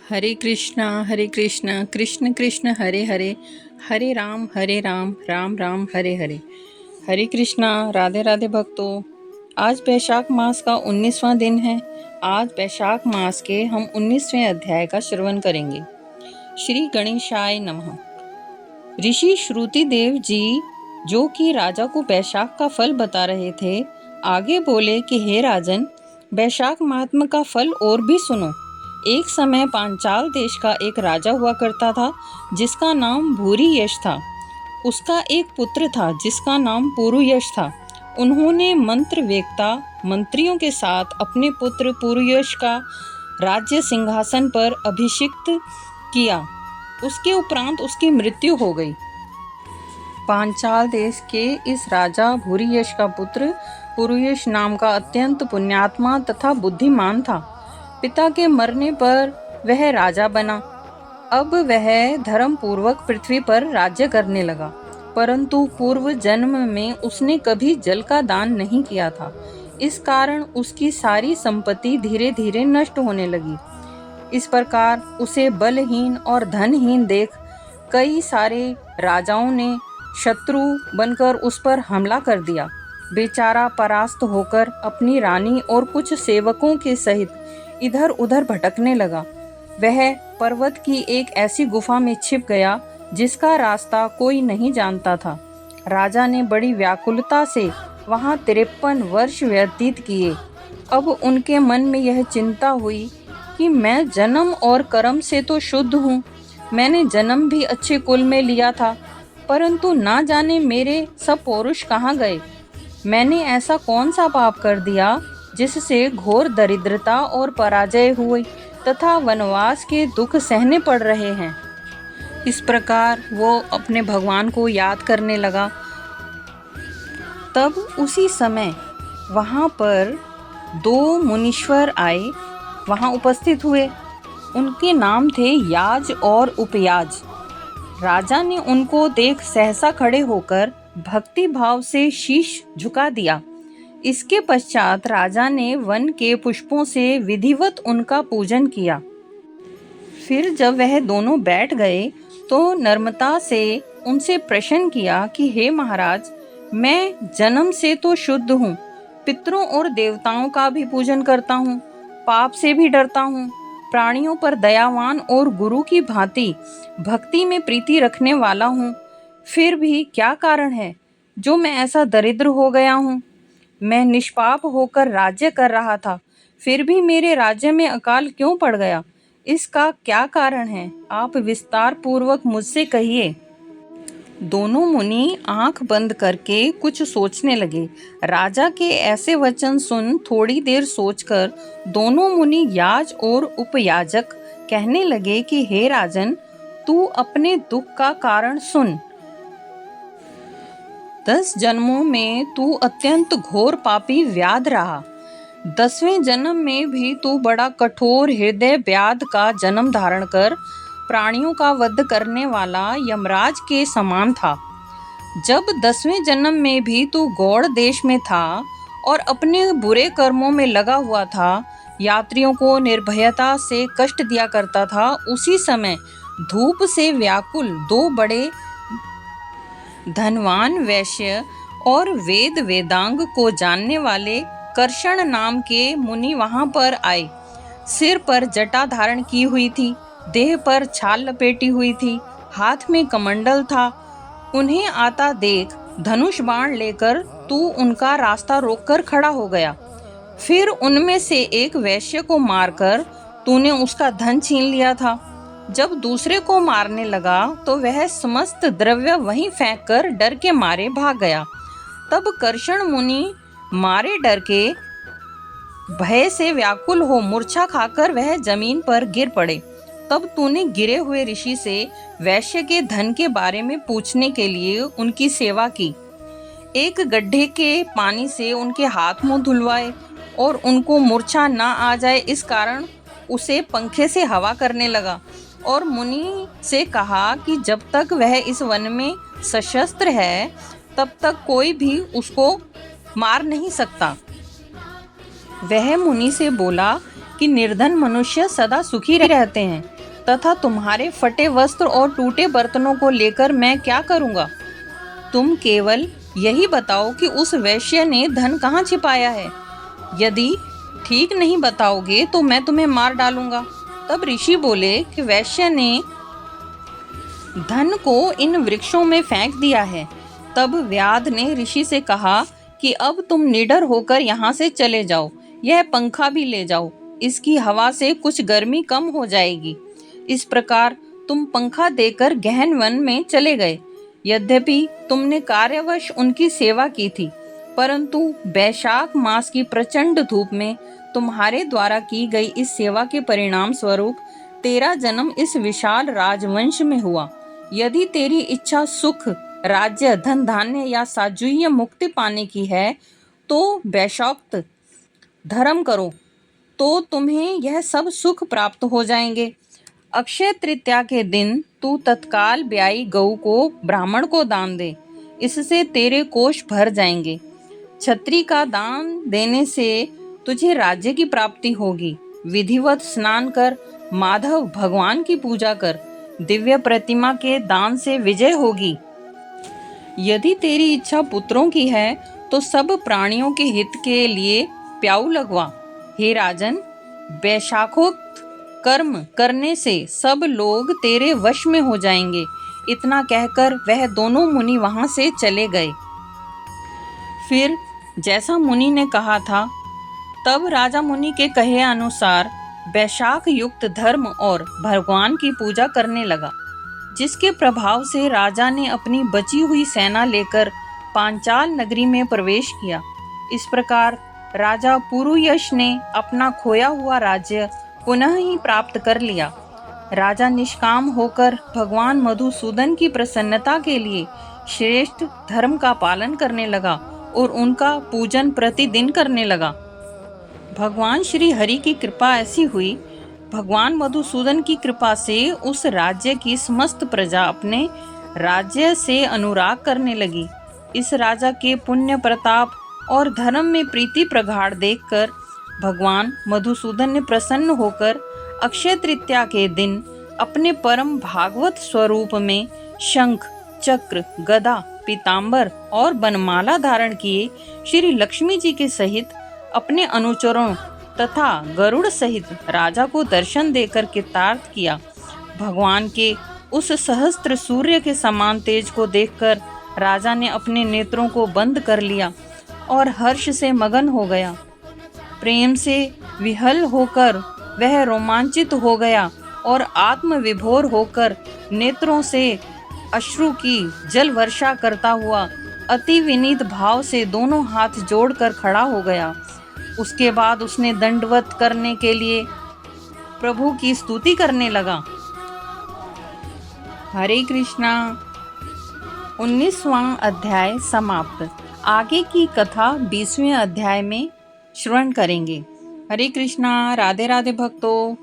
हरे कृष्णा कृष्ण कृष्ण हरे हरे, हरे राम राम राम हरे हरे। हरे कृष्णा, राधे राधे भक्तों। आज वैशाख मास का 19वां दिन है। आज वैशाख मास के हम 19वें अध्याय का श्रवण करेंगे। श्री गणेशाय नमः। ऋषि श्रुति देव जी, जो कि राजा को वैशाख का फल बता रहे थे, आगे बोले कि हे राजन, वैशाख महात्म का फल और भी सुनो। एक समय पांचाल देश का एक राजा हुआ करता था, जिसका नाम भूरी यश था। उसका एक पुत्र था जिसका नाम पुरुयश था। उन्होंने मंत्र वेत्ता मंत्रियों के साथ अपने पुत्र पुरुयश का राज्य सिंहासन पर अभिषिक्त किया। उसके उपरांत उसकी मृत्यु हो गई। पांचाल देश के इस राजा भूरियश का पुत्र पुरुयश नाम का अत्यंत पुण्यात्मा तथा बुद्धिमान था। पिता के मरने पर वह राजा बना। अब वह धर्म पूर्वक पृथ्वी पर राज्य करने लगा, परंतु पूर्व जन्म में उसने कभी जल का दान नहीं किया था। इस कारण उसकी सारी संपत्ति धीरे धीरे नष्ट होने लगी। इस प्रकार उसे बलहीन और धनहीन देख कई सारे राजाओं ने शत्रु बनकर उस पर हमला कर दिया। बेचारा परास्त होकर अपनी रानी और कुछ सेवकों के सहित इधर उधर भटकने लगा। वह पर्वत की एक ऐसी गुफा में छिप गया जिसका रास्ता कोई नहीं जानता था। राजा ने बड़ी व्याकुलता से वहां 53 वर्ष व्यतीत किए। अब उनके मन में यह चिंता हुई कि मैं जन्म और कर्म से तो शुद्ध हूँ। मैंने जन्म भी अच्छे कुल में लिया था, परंतु ना जाने मेरे सब पौरुष कहाँ गए। मैंने ऐसा कौन सा पाप कर दिया जिससे घोर दरिद्रता और पराजय हुई तथा वनवास के दुख सहने पड़ रहे हैं। इस प्रकार वो अपने भगवान को याद करने लगा। तब उसी समय वहाँ पर 2 मुनीश्वर आए, वहाँ उपस्थित हुए। उनके नाम थे याज और उपयाज। राजा ने उनको देख सहसा खड़े होकर भक्ति भाव से शीश झुका दिया। इसके पश्चात राजा ने वन के पुष्पों से विधिवत उनका पूजन किया। फिर जब वह दोनों बैठ गए तो नम्रता से उनसे प्रश्न किया कि हे महाराज, मैं जन्म से तो शुद्ध हूँ, पितरों और देवताओं का भी पूजन करता हूँ, पाप से भी डरता हूँ, प्राणियों पर दयावान और गुरु की भांति भक्ति में प्रीति रखने वाला हूँ। फिर भी क्या कारण है जो मैं ऐसा दरिद्र हो गया हूँ? मैं निष्पाप होकर राज्य कर रहा था, फिर भी मेरे राज्य में अकाल क्यों पड़ गया? इसका क्या कारण है? आप विस्तार पूर्वक मुझसे कहिए। दोनों मुनि आंख बंद करके कुछ सोचने लगे। राजा के ऐसे वचन सुन थोड़ी देर सोचकर दोनों मुनि याज और उपयाजक कहने लगे कि हे राजन, तू अपने दुख का कारण सुन। 10 जन्मों में तू अत्यंत घोर पापी व्याध रहा। 10वें जन्म में भी तू बड़ा कठोर हृदय व्याध का जन्म धारण कर प्राणियों का वध करने वाला यमराज के समान था। जब 10वें जन्म में भी तू गौड़ देश में था और अपने बुरे कर्मों में लगा हुआ था, यात्रियों को निर्भयता से कष्ट दिया करता था, उसी समय धूप से व्याकुल 2 बड़े धनवान वैश्य और वेद वेदांग को जानने वाले कर्षण नाम के मुनि वहां पर आए। सिर पर जटा धारण की हुई थी, देह पर छाल लपेटी हुई थी, हाथ में कमंडल था। उन्हें आता देख धनुष बाण लेकर तू उनका रास्ता रोककर खड़ा हो गया। फिर उनमें से एक वैश्य को मारकर तूने उसका धन छीन लिया था। जब दूसरे को मारने लगा तो वह समस्त द्रव्य वहीं फेंककर डर के मारे भाग गया। तब कर्षण मुनि मारे डर के भय से व्याकुल हो मूर्छा खाकर वह जमीन पर गिर पड़े। तब तूने गिरे हुए ऋषि से वैश्य के धन के बारे में पूछने के लिए उनकी सेवा की। एक गड्ढे के पानी से उनके हाथ मुंह धुलवाए और उनको मूर्छा ना आ जाए इस कारण उसे पंखे से हवा करने लगा और मुनि से कहा कि जब तक वह इस वन में सशस्त्र है तब तक कोई भी उसको मार नहीं सकता। वह मुनि से बोला कि निर्धन मनुष्य सदा सुखी रहते हैं, तथा तुम्हारे फटे वस्त्र और टूटे बर्तनों को लेकर मैं क्या करूँगा? तुम केवल यही बताओ कि उस वैश्य ने धन कहाँ छिपाया है। यदि ठीक नहीं बताओगे तो मैं तुम्हें मार डालूंगा। तब ऋषि बोले कि वैश्य ने धन को इन वृक्षों में फेंक दिया है। तब व्याध ने ऋषि से कहा कि अब तुम निडर होकर यहाँ से चले जाओ, यह पंखा भी ले जाओ, इसकी हवा से कुछ गर्मी कम हो जाएगी। इस प्रकार तुम पंखा देकर गहन वन में चले गए। यद्यपि तुमने कार्यवश उनकी सेवा की थी, परंतु बैशाख मास की प्रचंड धूप में तुम्हारे द्वारा की गई इस सेवा के परिणाम स्वरूप तेरा जन्म इस विशाल राजवंश में हुआ। यदि तेरी इच्छा सुख, राज्य, धन धान्य या साजुह्य मुक्ति पाने की है तो वैशोक्त धर्म करो, तो तुम्हें यह सब सुख प्राप्त हो जाएंगे। अक्षय तृतीया के दिन तू तत्काल ब्याई गऊ को ब्राह्मण को दान दे, इससे तेरे कोष भर जाएंगे। छत्री का दान देने से तुझे राज्य की प्राप्ति होगी। विधिवत स्नान कर माधव भगवान की पूजा कर, दिव्य प्रतिमा के दान से विजय होगी। यदि तेरी इच्छा पुत्रों की है तो सब प्राणियों के हित के लिए प्याऊ लगवा। हे राजन, वैशाखोक्त कर्म करने से सब लोग तेरे वश में हो जाएंगे। इतना कहकर वह दोनों मुनि वहां से चले गए। फिर जैसा मुनि ने कहा था, तब राजा मुनि के कहे अनुसार वैशाख युक्त धर्म और भगवान की पूजा करने लगा, जिसके प्रभाव से राजा ने अपनी बची हुई सेना लेकर पांचाल नगरी में प्रवेश किया। इस प्रकार राजा पुरुयश ने अपना खोया हुआ राज्य पुनः ही प्राप्त कर लिया। राजा निष्काम होकर भगवान मधुसूदन की प्रसन्नता के लिए श्रेष्ठ धर्म का पालन करने लगा और उनका पूजन प्रतिदिन करने लगा। भगवान श्री हरि की कृपा ऐसी हुई, भगवान मधुसूदन की कृपा से उस राज्य की समस्त प्रजा अपने राज्य से अनुराग करने लगी। इस राजा के पुण्य प्रताप और धर्म में प्रीति प्रगाढ़ देखकर भगवान मधुसूदन ने प्रसन्न होकर अक्षय तृतीया के दिन अपने परम भागवत स्वरूप में शंख, चक्र, गदा, पीतांबर और बनमाला धारण किए श्री लक्ष्मी जी के सहित अपने अनुचरों तथा गरुड़ सहित राजा को दर्शन देकर कृतार्थ किया। भगवान के उस सहस्त्र सूर्य के समान तेज को देखकर राजा ने अपने नेत्रों को बंद कर लिया और हर्ष से मगन हो गया। प्रेम से विहल होकर वह रोमांचित हो गया और आत्मविभोर होकर नेत्रों से अश्रु की जल वर्षा करता हुआ अति विनीत भाव से दोनों हाथ जोड़कर खड़ा हो गया। उसके बाद उसने दंडवत करने के लिए प्रभु की स्तुति करने लगा। हरे कृष्णा। 19वां अध्याय समाप्त। आगे की कथा 20वें अध्याय में श्रवण करेंगे। हरे कृष्णा। राधे राधे भक्तों।